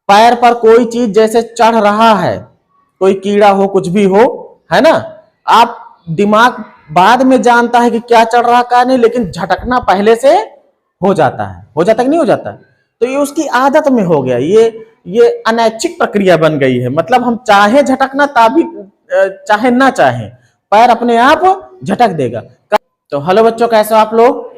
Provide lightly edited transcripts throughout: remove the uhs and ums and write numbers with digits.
पैर पर कोई चीज जैसे चढ़ रहा है, कोई कीड़ा हो कुछ भी हो, है ना, आप दिमाग बाद में जानता है कि क्या चढ़ रहा क्या नहीं, लेकिन झटकना पहले से हो जाता है, हो जाता कि नहीं हो जाता। तो ये उसकी आदत में हो गया, ये अनैच्छिक प्रक्रिया बन गई है। मतलब हम चाहे झटकना तभी, चाहे ना चाहे, पैर अपने आप झटक देगा। तो हेलो बच्चों, कैसे हो आप लोग।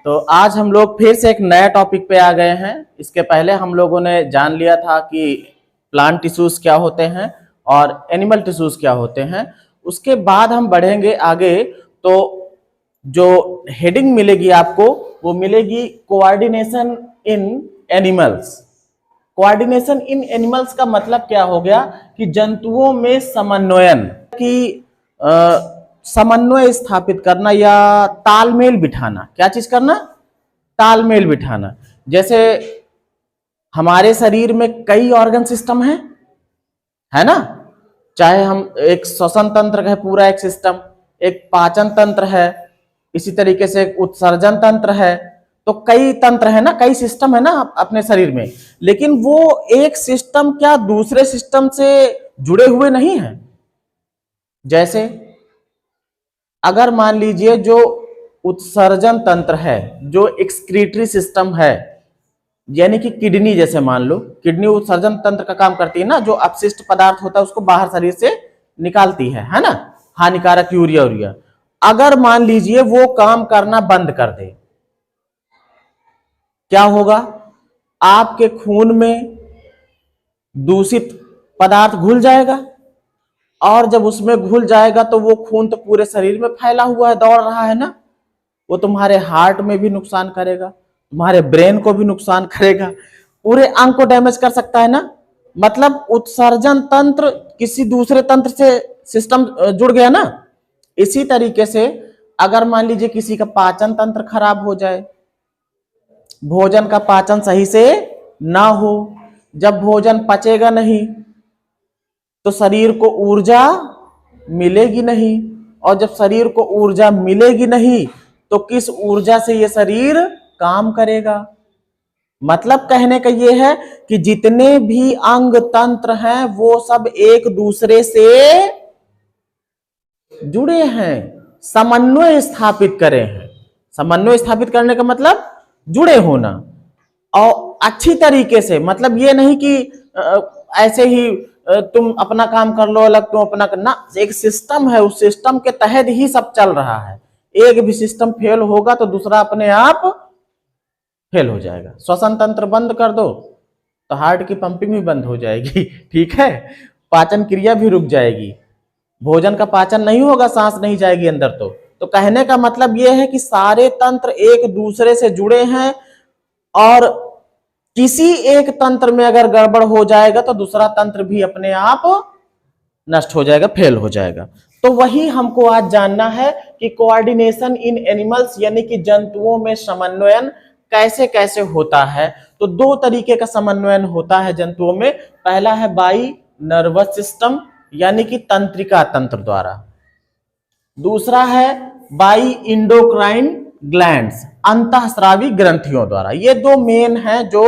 तो आज हम लोग फिर से एक नया टॉपिक पे आ गए हैं। इसके पहले हम लोगों ने जान लिया था कि प्लांट टिश्यूज क्या होते हैं और एनिमल टिश्यूज क्या होते हैं। उसके बाद हम बढ़ेंगे आगे, तो जो हेडिंग मिलेगी आपको वो मिलेगी coordination in animals. Coordination in animals का मतलब क्या हो गया कि जंतुओं में समन्वयन की समन्वय स्थापित करना या तालमेल बिठाना। क्या चीज करना, तालमेल बिठाना। जैसे हमारे शरीर में कई ऑर्गन सिस्टम है ना, चाहे हम एक श्वसन तंत्र का है पूरा एक सिस्टम, एक पाचन तंत्र है, इसी तरीके से एक उत्सर्जन तंत्र है। तो कई तंत्र है ना, कई सिस्टम है ना अपने शरीर में, लेकिन वो एक सिस्टम क्या दूसरे सिस्टम से जुड़े हुए नहीं है। जैसे अगर मान लीजिए जो उत्सर्जन तंत्र है, जो एक्सक्रीटरी सिस्टम है, यानी कि किडनी, जैसे मान लो किडनी उत्सर्जन तंत्र का काम करती है ना, जो अपशिष्ट पदार्थ होता है उसको बाहर शरीर से निकालती है ना, हानिकारक यूरिया। अगर मान लीजिए वो काम करना बंद कर दे, क्या होगा, आपके खून में दूषित पदार्थ घुल जाएगा, और जब उसमें घुल जाएगा तो वो खून तो पूरे शरीर में फैला हुआ है, दौड़ रहा है ना, वो तुम्हारे हार्ट में भी नुकसान करेगा, तुम्हारे ब्रेन को भी नुकसान करेगा, पूरे अंग को डैमेज कर सकता है ना। मतलब उत्सर्जन तंत्र किसी दूसरे तंत्र से सिस्टम जुड़ गया ना। इसी तरीके से अगर मान लीजिए किसी का पाचन तंत्र खराब हो जाए, भोजन का पाचन सही से ना हो, जब भोजन पचेगा नहीं तो शरीर को ऊर्जा मिलेगी नहीं, और जब शरीर को ऊर्जा मिलेगी नहीं तो किस ऊर्जा से ये शरीर काम करेगा। मतलब कहने का ये है कि जितने भी अंग तंत्र हैं वो सब एक दूसरे से जुड़े हैं, समन्वय स्थापित करे हैं। समन्वय स्थापित करने का मतलब जुड़े होना, और अच्छी तरीके से। मतलब ये नहीं कि ऐसे ही तुम अपना काम कर लो अलग, तुम अपना करना, एक सिस्टम है, उस सिस्टम के तहत ही सब चल रहा है। एक भी सिस्टम फेल होगा तो दूसरा अपने आप फेल हो जाएगा। श्वसन तंत्र बंद कर दो तो हार्ट की पंपिंग भी बंद हो जाएगी, ठीक है, पाचन क्रिया भी रुक जाएगी, भोजन का पाचन नहीं होगा, सांस नहीं जाएगी अंदर। तो कहने का मतलब यह है कि सारे तंत्र एक दूसरे से जुड़े हैं, और किसी एक तंत्र में अगर गड़बड़ हो जाएगा तो दूसरा तंत्र भी अपने आप नष्ट हो जाएगा, फेल हो जाएगा। तो वही हमको आज जानना है कि कोऑर्डिनेशन इन एनिमल्स, यानी कि जंतुओं में समन्वयन कैसे कैसे होता है। तो दो तरीके का समन्वयन होता है जंतुओं में। पहला है बाई नर्वस सिस्टम, यानी कि तंत्रिका तंत्र द्वारा। दूसरा है बाई इंडोक्राइन ग्लैंड्स, अंतःस्रावी ग्रंथियों द्वारा। ये दो मेन हैं जो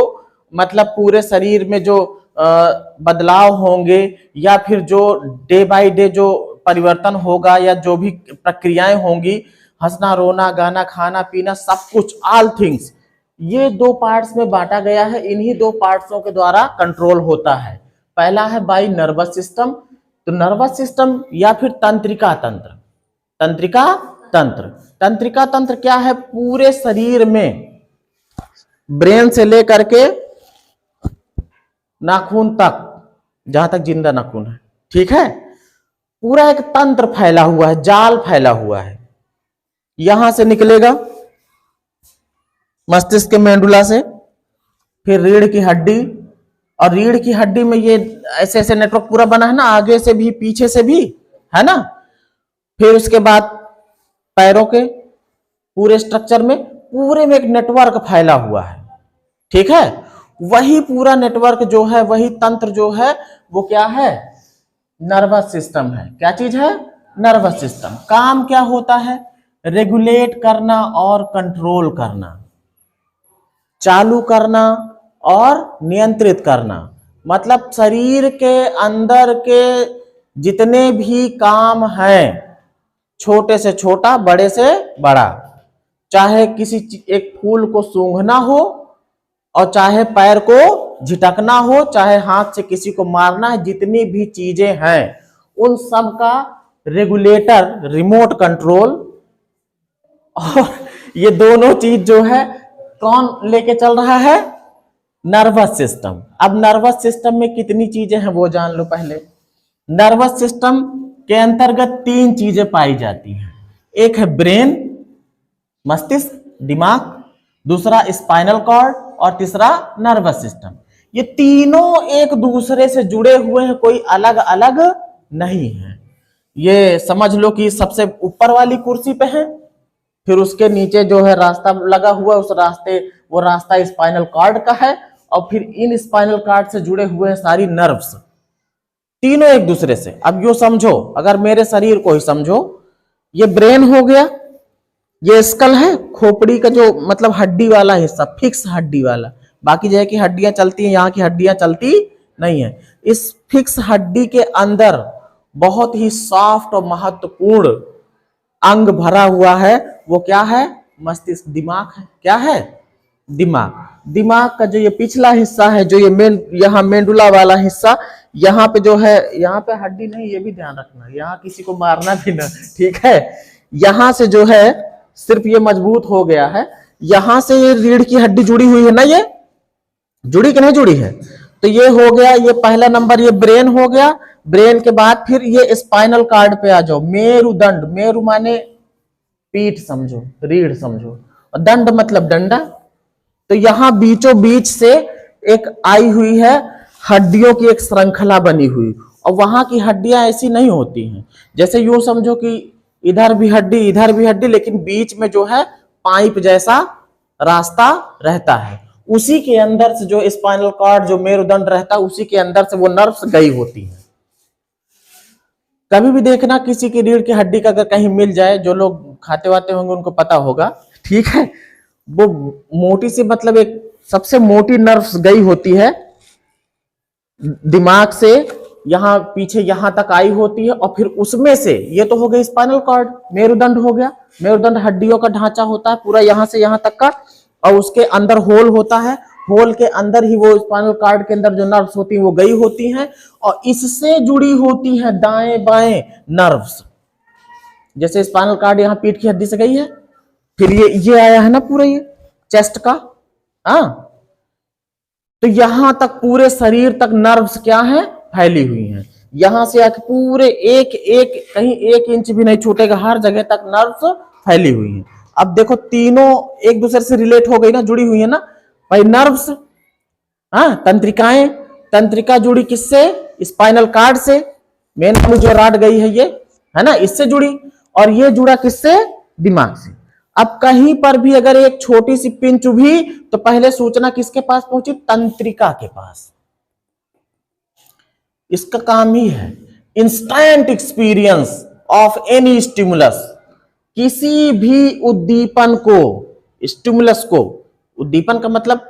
मतलब पूरे शरीर में जो बदलाव होंगे, या फिर जो डे बाय डे जो परिवर्तन होगा, या जो भी प्रक्रियाएं होंगी, हंसना रोना गाना खाना पीना सब कुछ, ऑल थिंग्स, ये दो पार्ट्स में बांटा गया है। इन्हीं दो पार्ट्सों के द्वारा कंट्रोल होता है। पहला है बाई नर्वस सिस्टम। तो नर्वस सिस्टम या फिर तंत्रिका तंत्र। तंत्रिका तंत्र, तंत्रिका तंत्र क्या है, पूरे शरीर में ब्रेन से लेकर के नाखून तक, जहां तक जिंदा नाखून है, ठीक है, पूरा एक तंत्र फैला हुआ है, जाल फैला हुआ है। यहां से निकलेगा मस्तिष्क के मेंडुला से, फिर रीढ़ की हड्डी, और रीढ़ की हड्डी में ये ऐसे ऐसे नेटवर्क पूरा बना है ना, आगे से भी पीछे से भी, है ना। फिर उसके बाद पैरों के पूरे स्ट्रक्चर में, पूरे में एक नेटवर्क फैला हुआ है, ठीक है। वही पूरा नेटवर्क जो है, वही तंत्र जो है, वो क्या है, नर्वस सिस्टम है। क्या चीज है, नर्वस सिस्टम। काम क्या होता है, रेगुलेट करना और कंट्रोल करना, चालू करना और नियंत्रित करना। मतलब शरीर के अंदर के जितने भी काम हैं, छोटे से छोटा बड़े से बड़ा, चाहे किसी एक फूल को सूंघना हो और चाहे पैर को झिटकना हो, चाहे हाथ से किसी को मारना है, जितनी भी चीजें हैं उन सब का रेगुलेटर, रिमोट कंट्रोल, और ये दोनों चीज जो है कौन लेके चल रहा है? Nervous system. अब नर्वस सिस्टम में कितनी चीजें हैं वो जान लो पहले। नर्वस सिस्टम के अंतर्गत 3 चीजें पाई जाती हैं। एक है ब्रेन, मस्तिष्क, दिमाग, दूसरा स्पाइनल कॉर्ड और तीसरा नर्वस सिस्टम। ये तीनों एक दूसरे से जुड़े हुए हैं, कोई अलग अलग नहीं है। ये समझ लो कि सबसे ऊपर वाली कुर्सी पे है, फिर उसके नीचे जो है रास्ता लगा हुआ है, वो रास्ता स्पाइनल कॉर्ड का है, और फिर इन स्पाइनल कॉर्ड से जुड़े हुए हैं सारी नर्व्स, तीनों एक दूसरे से। अब यो समझो, अगर मेरे शरीर को ही समझो, ये ब्रेन हो गया, ये स्कल है, खोपड़ी का जो मतलब हड्डी वाला हिस्सा, फिक्स हड्डी वाला, बाकी जगह की हड्डियां चलती हैं, यहाँ की हड्डियां चलती नहीं है। इस फिक्स हड्डी के अंदर बहुत ही सॉफ्ट और महत्वपूर्ण अंग भरा हुआ है, वो क्या है? मस्तिष्क, दिमाग है। क्या है? दिमाग। दिमाग का जो ये पिछला हिस्सा है, जो ये यहाँ मेंडुला वाला हिस्सा, यहाँ पे जो है, यहाँ पे हड्डी नहीं, ये भी ध्यान रखना, यहाँ किसी को मारना भी ना, ठीक है। यहाँ से जो है सिर्फ ये मजबूत हो गया है, यहां से ये रीढ़ की हड्डी जुड़ी हुई है ना, ये जुड़ी कि नहीं जुड़ी है? तो ये हो गया, ये पहला नंबर, ये ब्रेन हो गया। ब्रेन के बाद फिर ये स्पाइनल कॉर्ड पे आ जाओ, मेरुदंड, मेरु माने पीठ समझो, रीढ़ समझो, और दंड मतलब डंडा। तो यहां बीचों बीच से एक आई हुई है हड्डियों की एक श्रृंखला बनी हुई, और वहां की हड्डियां ऐसी नहीं होती हैं, जैसे यूं समझो कि इधर भी हड्डी, इधर भी हड्डी, लेकिन बीच में जो है पाइप जैसा रास्ता रहता है, उसी के अंदर से जो स्पाइनल कॉर्ड, जो मेरुदंड रहता है, उसी के अंदर से वो नर्व्स गई होती है। कभी भी देखना किसी की रीढ़ की हड्डी का अगर कहीं मिल जाए, जो लोग खाते वाते होंगे उनको पता होगा, ठीक है, वो मोटी सी मतलब एक सबसे मोटी नर्व्स गई होती है दिमाग से, यहां पीछे यहां तक आई होती है, और फिर उसमें से, ये तो हो गई स्पाइनल कॉर्ड, मेरुदंड हो गया। मेरुदंड हड्डियों का ढांचा होता है पूरा यहां से यहां तक का, और उसके अंदर होल होता है, होल के अंदर ही वो स्पाइनल कॉर्ड के अंदर जो नर्व्स होती हैं वो गई होती हैं, और इससे जुड़ी होती हैं दाएं बाएं नर्व्स। जैसे स्पाइनल कॉर्ड यहाँ पीठ की हड्डी से गई है, फिर ये आया है ना पूरा ये चेस्ट का, हाँ, तो यहां तक पूरे शरीर तक नर्व्स क्या है? फैली हुई हैं। यहां से आके पूरे एक एक, कहीं 1 इंच भी नहीं छूटेगा, हर जगह तक नर्व्स फैली हुई हैं। अब देखो तीनों एक दूसरे से रिलेट हो गई ना, जुड़ी हुई है ना भाई नर्व्स, हाँ, तंत्रिकाएं, तंत्रिका जुड़ी किससे? स्पाइनल कॉर्ड से, मेन जो राड गई है ये, है ना, इससे जुड़ी, और ये जुड़ा किससे? दिमाग से। अब कहीं पर भी अगर एक छोटी सी पिन चुभी तो पहले सूचना किसके पास पहुंची? तंत्रिका के पास। इसका काम ही है instant experience of any stimulus, किसी भी उद्दीपन को, स्टिमुलस को, उद्दीपन का मतलब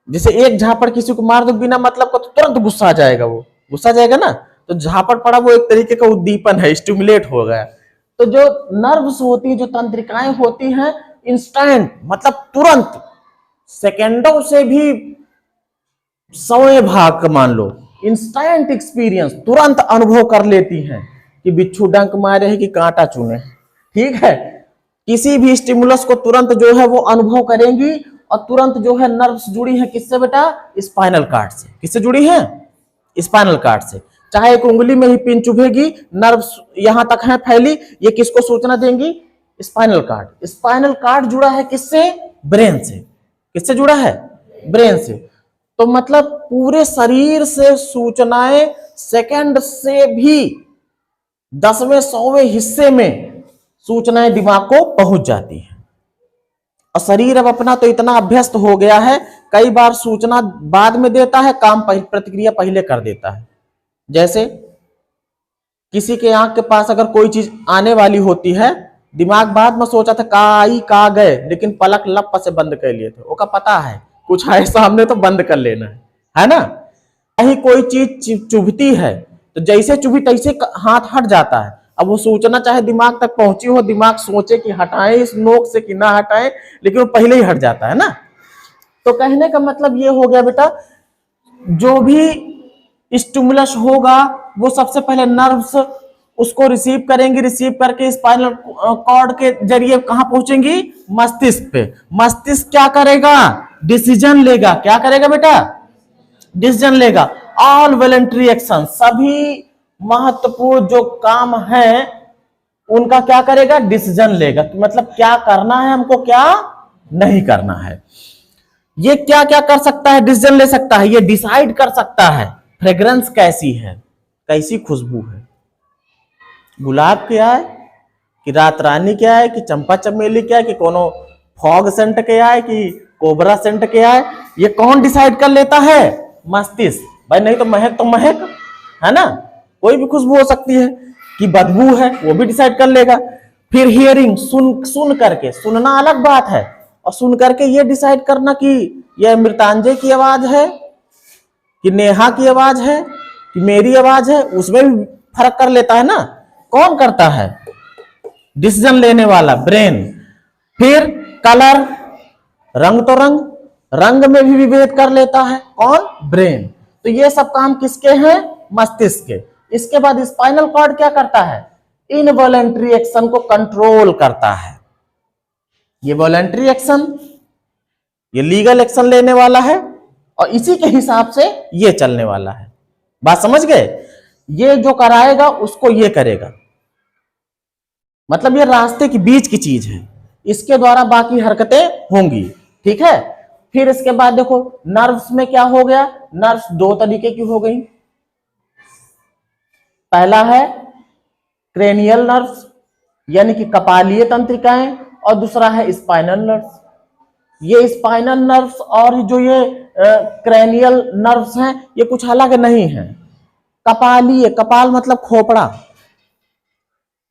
जैसे एक झापड़ किसी को मार दो बिना मतलब का तो तुरंत गुस्सा आ जाएगा, वो गुस्सा आ जाएगा ना, तो झापड़ पड़ा वो एक तरीके का उद्दीपन है, स्टिमुलेट हो गया। तो जो नर्व्स होती है, जो तंत्रिकाएं होती हैं, इंस्टेंट मतलब तुरंत, सेकेंडों से भी 100वें भाग का मान लो, इंस्टेंट एक्सपीरियंस, तुरंत अनुभव कर लेती हैं कि बिच्छू डंक मारे है कि कांटा चुने, ठीक है। किसी भी स्टिमुलस को तुरंत जो है वो अनुभव करेंगी, और तुरंत जो है नर्व्स जुड़ी है किससे बेटा? स्पाइनल कॉर्ड से। किससे जुड़ी है? स्पाइनल कॉर्ड से। चाहे एक उंगली में ही पिन चुभेगी, नर्व्स यहां तक है फैली, ये किसको सूचना देंगी? Spinal cord. स्पाइनल कॉर्ड जुड़ा है किससे? ब्रेन से। किससे जुड़ा है? ब्रेन से। तो मतलब पूरे शरीर से सूचनाएं सेकंड से भी 10वें 100वें हिस्से में सूचनाएं दिमाग को पहुंच जाती है। और शरीर अब अपना तो इतना अभ्यस्त हो गया है, कई बार सूचना बाद में देता है, काम प्रतिक्रिया पहले कर देता है। जैसे किसी के आंख के पास अगर कोई चीज आने वाली होती है, दिमाग बाद में सोचा था का आई का गए, लेकिन पलक लप से बंद कर लिए थे, ओका पता है कुछ है सामने तो बंद कर लेना है ना। कहीं कोई चीज चुभती है तो जैसे चुभी तैसे हाथ हट जाता है। अब वो सूचना चाहे दिमाग तक पहुंची हो, दिमाग सोचे कि हटाएं इस नोक से कि ना हटाएं, लेकिन वो पहले ही हट जाता है ना। तो कहने का मतलब ये हो गया बेटा, जो भी स्टिमुलस होगा वो सबसे पहले नर्व्स उसको रिसीव करेंगी, रिसीव करके स्पाइनल कॉर्ड के जरिए कहां पहुंचेंगी, मस्तिष्क पे। मस्तिष्क क्या करेगा, डिसीजन लेगा। क्या करेगा बेटा, डिसीजन लेगा। ऑल वॉलंटरी एक्शन, सभी महत्वपूर्ण जो काम है उनका क्या करेगा, डिसीजन लेगा। मतलब क्या करना है हमको, क्या नहीं करना है। ये क्या क्या कर सकता है, डिसीजन ले सकता है, ये डिसाइड कर सकता है फ्रेग्रेंस कैसी है, कैसी खुशबू है, गुलाब क्या है कि रात रानी क्या है कि चंपा चमेली क्या है कि कोनो फॉग सेंट क्या है कि कोबरा सेंट क्या है। ये कौन डिसाइड कर लेता है, मस्तिष्क। भाई नहीं तो महक है ना, कोई भी खुशबू हो सकती है, कि बदबू है वो भी डिसाइड कर लेगा। फिर हियरिंग, सुन करके, सुनना अलग बात है, और सुन करके ये डिसाइड करना कि यह मृतांजय की आवाज है कि नेहा की आवाज है कि मेरी आवाज है, उसमें भी फर्क कर लेता है ना। कौन करता है, डिसीजन लेने वाला, ब्रेन। फिर कलर, रंग तो रंग में भी विभेद कर लेता है, कौन, ब्रेन। तो ये सब काम किसके हैं, मस्तिष्क के। इसके बाद स्पाइनल कॉर्ड क्या करता है, इनवॉलंटरी एक्शन को कंट्रोल करता है। ये वॉलंटरी एक्शन, ये लीगल एक्शन लेने वाला है, और इसी के हिसाब से ये चलने वाला है। बात समझ गए, ये जो कराएगा उसको ये करेगा, मतलब ये रास्ते के बीच की चीज है, इसके द्वारा बाकी हरकतें होंगी। ठीक है। फिर इसके बाद देखो नर्व्स में क्या हो गया, नर्व्स दो तरीके की हो गई। पहला है क्रेनियल नर्व्स यानी कि कपालीय तंत्रिकाएं, और दूसरा है स्पाइनल नर्व्स। ये स्पाइनल नर्व्स और जो ये क्रेनियल नर्व्स हैं ये कुछ अलग नहीं है। कपालीय, कपाल मतलब खोपड़ा,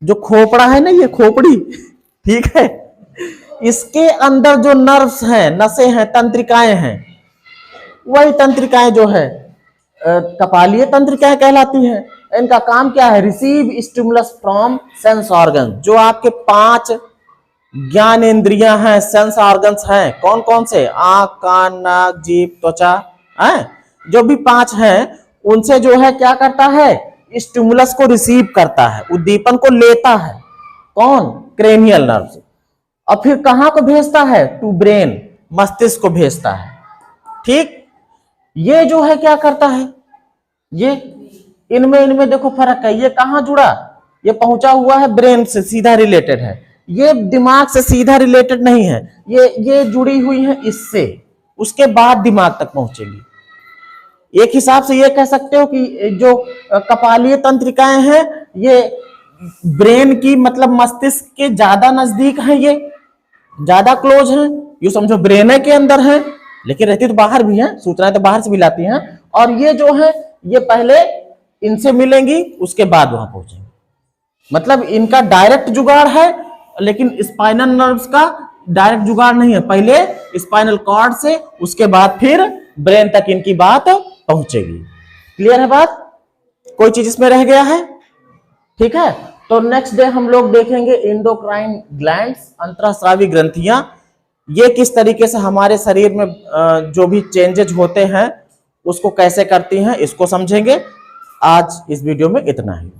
जो खोपड़ा है ना, ये खोपड़ी, ठीक है, इसके अंदर जो नर्व्स हैं, नसें हैं, तंत्रिकाएं हैं, वही तंत्रिकाएं जो है कपालीय तंत्रिकाएं कहलाती हैं। इनका काम क्या है, receive stimulus from sense organ. जो आपके 5 ज्ञान इंद्रियां हैं, सेंस ऑर्गन्स हैं, कौन कौन से, आंख, कान, नाक, जीभ, त्वचा, जो भी 5 हैं, उनसे जो है क्या करता है, स्टिमुलस को रिसीव करता है, उद्दीपन को लेता है, कौन, क्रेनियल नर्व्स। और फिर कहां को भेजता है, टू ब्रेन, मस्तिष्क को भेजता है। ठीक, ये जो है क्या करता है, ये इनमें देखो फर्क है। ये कहां जुड़ा, ये पहुंचा हुआ है ब्रेन से, सीधा रिलेटेड है। ये दिमाग से सीधा रिलेटेड नहीं है, ये जुड़ी हुई है इससे, उसके बाद दिमाग तक पहुंचेगी। एक हिसाब से ये कह सकते हो कि जो कपालीय तंत्रिकाएं हैं ये ब्रेन की, मतलब मस्तिष्क के ज्यादा नजदीक है, ये ज्यादा क्लोज है। ये समझो ब्रेन के अंदर है, लेकिन रहती तो बाहर भी है, सूचनाएं तो बाहर से भी लाती हैं। और ये जो है ये पहले इनसे मिलेंगी, उसके बाद वहां पहुंचेंगे। मतलब इनका डायरेक्ट जुगाड़ है, लेकिन स्पाइनल नर्व्स का डायरेक्ट जुगाड़ नहीं है। पहले स्पाइनल कॉर्ड से, उसके बाद फिर ब्रेन तक इनकी बात पहुंचेगी। क्लियर है बात, कोई चीज इसमें रह गया है? ठीक है, तो नेक्स्ट डे हम लोग देखेंगे एंडोक्राइन ग्लैंड्स, अंतःस्रावी ग्रंथियां, ये किस तरीके से हमारे शरीर में जो भी चेंजेज होते हैं उसको कैसे करती हैं, इसको समझेंगे। आज इस वीडियो में इतना ही।